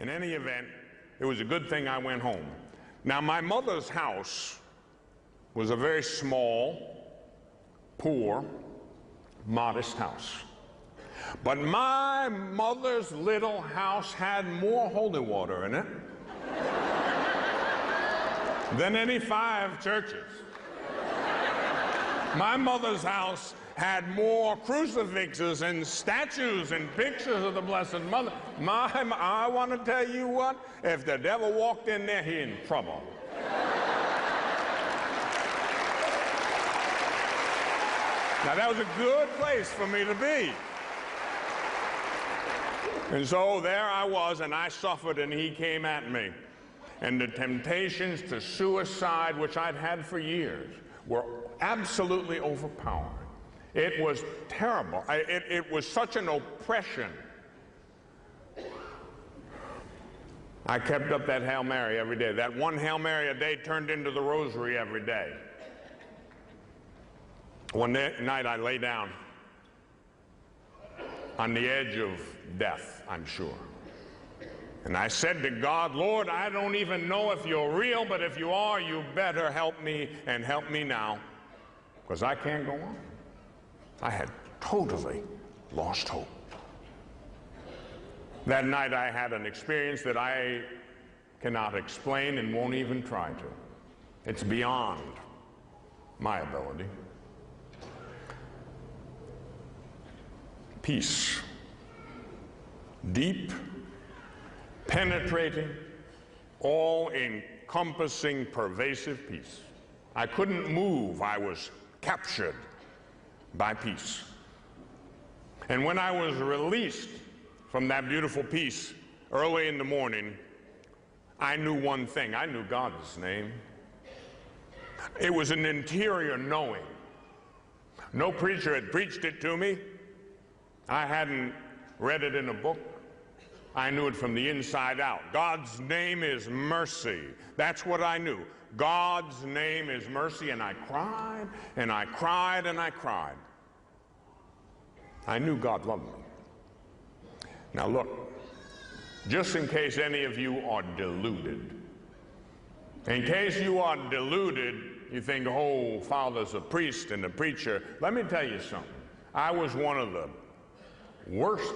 In any event, it was a good thing I went home. Now, my mother's house was a very small, poor, modest house. But my mother's little house had more holy water in it than any 5 churches. My mother's house had more crucifixes and statues and pictures of the Blessed Mother. I want to tell you what, if the devil walked in there, he in trouble. Now, that was a good place for me to be. And so there I was, and I suffered, and he came at me. And the temptations to suicide, which I'd had for years, were absolutely overpowering. It was terrible. It was such an oppression. I kept up that Hail Mary every day. That one Hail Mary a day turned into the rosary every day. One night I lay down on the edge of death, I'm sure. And I said to God, Lord, I don't even know if you're real, but if you are, you better help me, and help me now, because I can't go on. I had totally lost hope. That night I had an experience that I cannot explain and won't even try to. It's beyond my ability. Peace. Deep, penetrating, all-encompassing, pervasive peace. I couldn't move. I was captured by peace. And when I was released from that beautiful peace early in the morning, I knew one thing. I knew God's name. It was an interior knowing. No preacher had preached it to me. I hadn't read it in a book. I knew it from the inside out. God's name is mercy. That's what I knew. God's name is mercy, and I cried, and I cried, and I cried. I knew God loved me. Now look, just in case any of you are deluded, in case you are deluded, you think, oh, Father's a priest and a preacher. Let me tell you something. I was one of the worst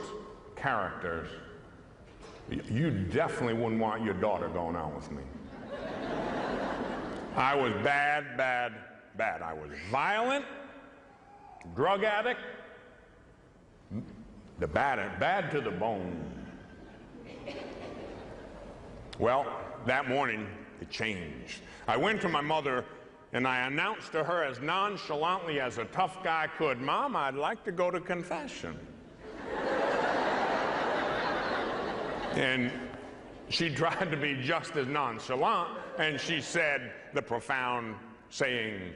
characters. You definitely wouldn't want your daughter going out with me. I was bad, bad, bad. I was violent, drug addict, bad to the bone. Well, that morning, it changed. I went to my mother, and I announced to her as nonchalantly as a tough guy could, Mom, I'd like to go to confession. And she tried to be just as nonchalant, and she said the profound saying,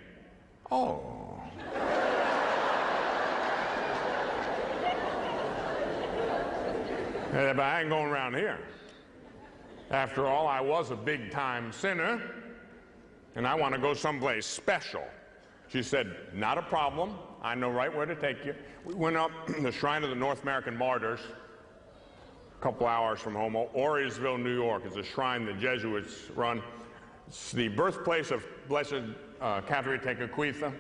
oh. But I ain't going around here. After all, I was a big-time sinner, and I want to go someplace special. She said, not a problem. I know right where to take you. We went up the Shrine of the North American Martyrs, a couple hours from home. Orisville, New York is a shrine the Jesuits run. It's the birthplace of Blessed Catherine Tekakwitha.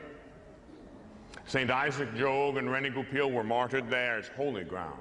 St. Isaac Jogues and René Goupil were martyred there. It's holy ground.